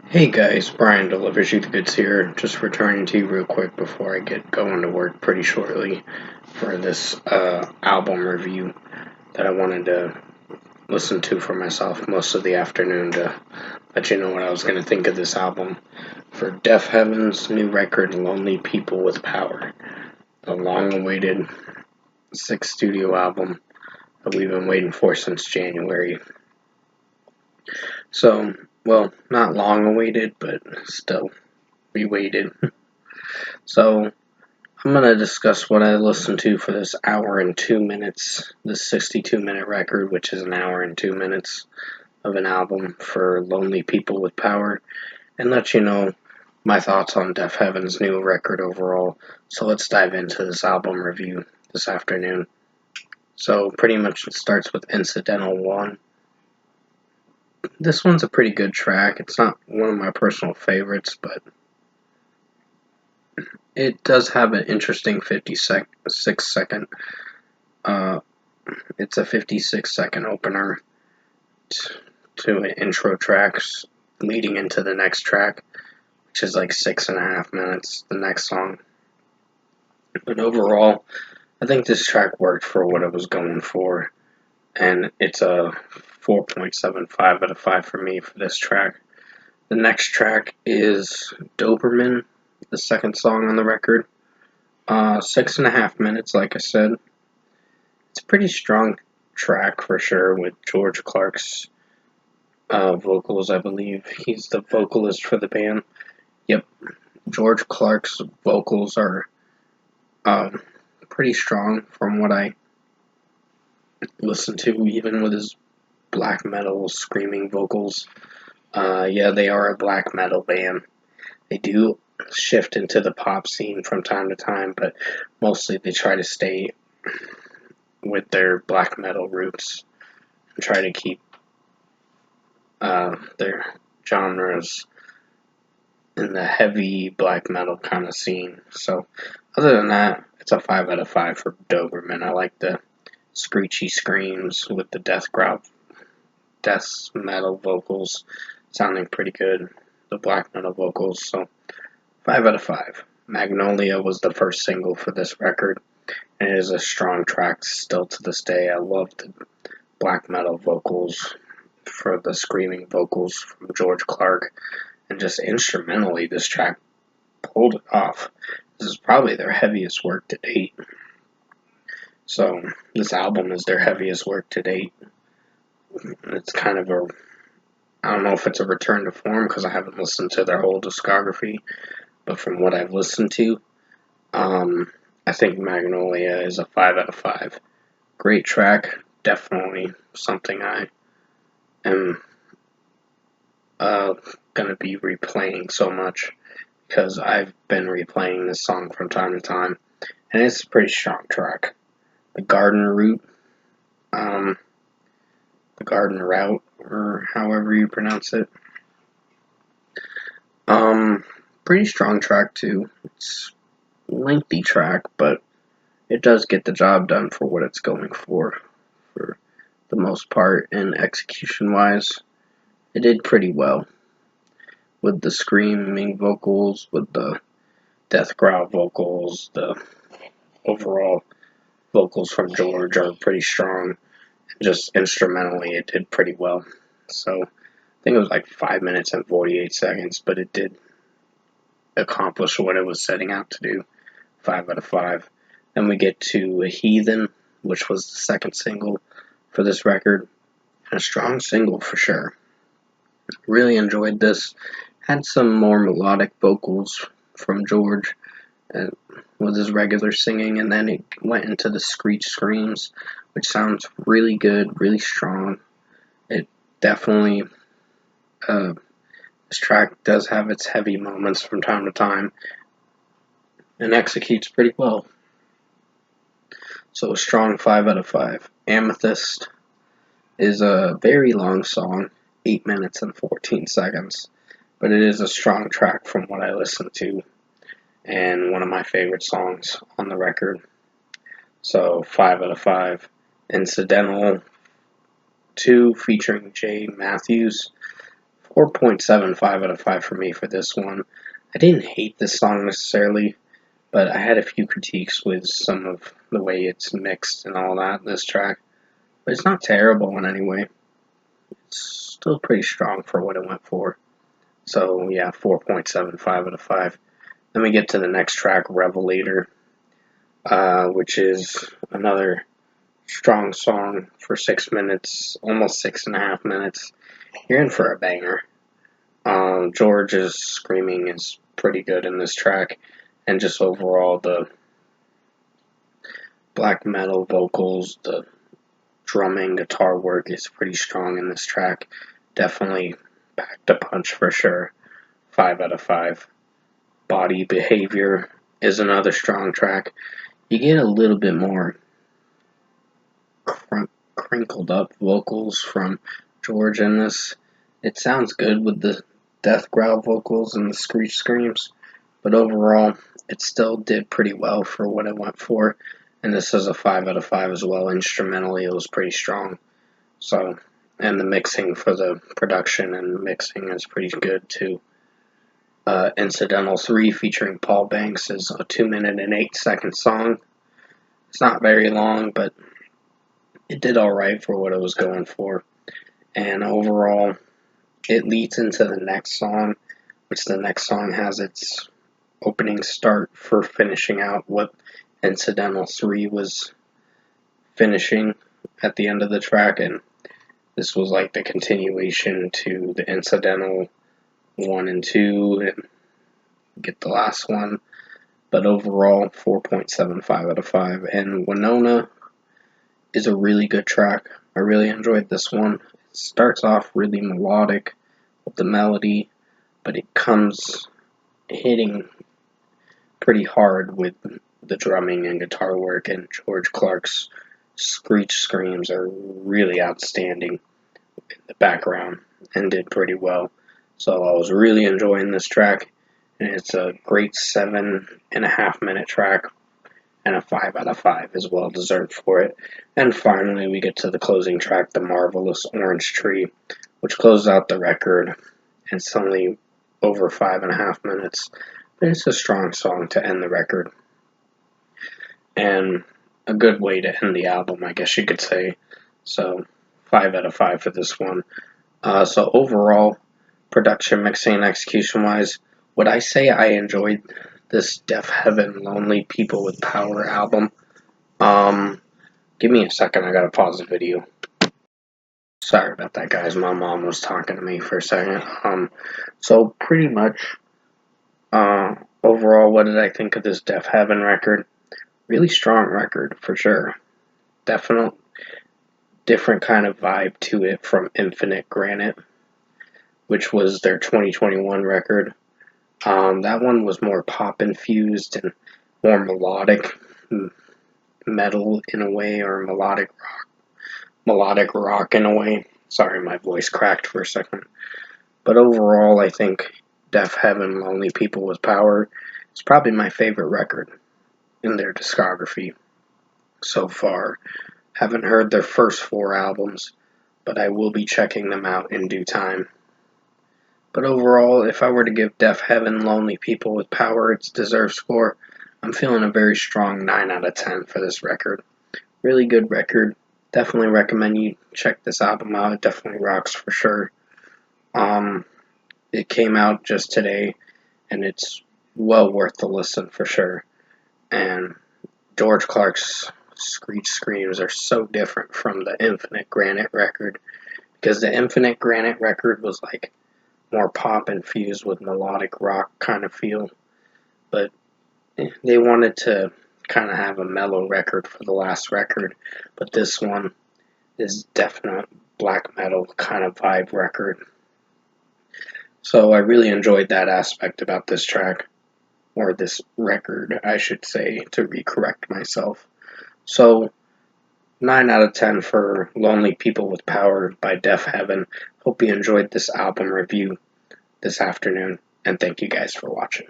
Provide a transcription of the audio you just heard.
Hey guys, Brian delivers you the goods here. Just returning to you real quick before I get going to work pretty shortly for this album review that I wanted to listen to for myself most of the afternoon to let you know what I was going to think of this album for Deafheaven's new record, Lonely People with Power, the long-awaited sixth studio album that we've been waiting for since January. So, well, not long awaited, but still, we waited. So, I'm going to discuss what I listened to for this hour and 2 minutes, this 62-minute record, which is an hour and 2 minutes of an album for Lonely People with Power, and let you know my thoughts on Deafheaven's new record overall. So, let's dive into this album review this afternoon. So, pretty much it starts with Incidental 1. This one's a pretty good track. It's not one of my personal favorites, but it does have an interesting 56-second. It's a 56-second opener to an intro tracks leading into the next track, which is like 6.5 minutes. The next song, but overall, I think this track worked for what it was going for, and it's a 4.75 out of 5 for me for this track. The next track is Doberman, the second song on the record. 6.5 minutes, like I said. It's a pretty strong track for sure with George Clark's vocals, I believe. He's the vocalist for the band. Yep, George Clark's vocals are pretty strong from what I listen to, even with his black metal screaming vocals. Yeah, they are a black metal band. They do shift into the pop scene from time to time, but mostly they try to stay with their black metal roots and try to keep their genres in the heavy black metal kind of scene. So, other than that, it's a 5 out of 5 for Doberman. I like the screechy screams with the death metal vocals sounding pretty good. The black metal vocals, so 5 out of 5. Magnolia was the first single for this record, and it is a strong track still to this day. I love the black metal vocals for the screaming vocals from George Clark, and just instrumentally, this track pulled it off. This is probably their heaviest work to date. So, this album is their heaviest work to date. It's kind of I don't know if it's a return to form because I haven't listened to their whole discography, but from what I've listened to, I think Magnolia is a 5 out of 5. Great track, definitely something I am going to be replaying so much because I've been replaying this song from time to time, and it's a pretty strong track. The Garden Route, the Garden Route, or however you pronounce it. Pretty strong track too. It's a lengthy track, but it does get the job done for what it's going for the most part, and execution-wise, it did pretty well. With the screaming vocals, with the death growl vocals, the overall vocals from George are pretty strong. Just instrumentally, it did pretty well. So, I think it was like 5 minutes and 48 seconds, but it did accomplish what it was setting out to do. 5 out of 5. Then we get to Heathen, which was the second single for this record. And a strong single for sure. Really enjoyed this. Had some more melodic vocals from George with his regular singing, and then it went into the screech screams, which sounds really good, really strong. It definitely, this track does have its heavy moments from time to time, and executes pretty well. So a strong 5 out of 5. Amethyst is a very long song, 8 minutes and 14 seconds, but it is a strong track from what I listened to, and one of my favorite songs on the record. So 5 out of 5. Incidental 2 featuring Jay Matthews, 4.75 out of 5 for me for this one. I didn't hate this song necessarily, but I had a few critiques with some of the way it's mixed and all that, this track. But it's not terrible in any way. It's still pretty strong for what it went for. So yeah, 4.75 out of 5. Then we get to the next track, Revelator, which is another strong song for 6 minutes, almost 6.5 minutes. You're in for a banger. George's screaming is pretty good in this track, and just overall the black metal vocals, the drumming, guitar work is pretty strong in this track. Definitely packed a punch for sure. 5 out of 5. Body Behavior is another strong track. You get a little bit more crinkled up vocals from George in this. It sounds good with the death growl vocals and the screech screams, but overall it still did pretty well for what it went for, and this is a 5 out of 5 as well. Instrumentally it was pretty strong. So, and the mixing for the production and mixing is pretty good too. Incidental 3 featuring Paul Banks is a 2 minute and 8 second song. It's not very long, but it did alright for what it was going for. And overall, it leads into the next song, which the next song has its opening start for finishing out what Incidental 3 was finishing at the end of the track, and this was like the continuation to the Incidental 1 and 2, and get the last one. But overall, 4.75 out of 5. And Winona is a really good track. I really enjoyed this one. It starts off really melodic with the melody, but it comes hitting pretty hard with the drumming and guitar work, and George Clark's screech screams are really outstanding in the background and did pretty well. So I was really enjoying this track, and it's a great 7.5 minute track, and a 5 out of 5 is well deserved for it. And finally, we get to the closing track, The Marvelous Orange Tree, which closes out the record. It's only over 5.5 minutes, but it's a strong song to end the record, and a good way to end the album, I guess you could say. So 5 out of 5 for this one. So overall, production, mixing, and execution wise, would I say I enjoyed this Deafheaven Lonely People with Power album? Give me a second, I gotta pause the video. Sorry about that, guys. My mom was talking to me for a second. So pretty much, overall, what did I think of this Deafheaven record? Really strong record, for sure. Definite, different kind of vibe to it from Infinite Granite, which was their 2021 record. That one was more pop infused and more melodic metal in a way, or melodic rock in a way. Sorry, my voice cracked for a second. But overall, I think Deafheaven Lonely People with Power is probably my favorite record in their discography so far. Haven't heard their first 4 albums, but I will be checking them out in due time. But overall, if I were to give Deafheaven Lonely People with Power its deserved score, I'm feeling a very strong 9 out of 10 for this record. Really good record. Definitely recommend you check this album out. It definitely rocks for sure. It came out just today, and it's well worth the listen for sure. And George Clark's screech screams are so different from the Infinite Granite record, because the Infinite Granite record was like more pop infused with melodic rock kind of feel, but they wanted to kind of have a mellow record for the last record, but this one is definite black metal kind of vibe record. So I really enjoyed that aspect about this track, or this record, I should say, to recorrect myself. So 9 out of 10 for Lonely People with Power by Deafheaven. Hope you enjoyed this album review this afternoon, and thank you guys for watching.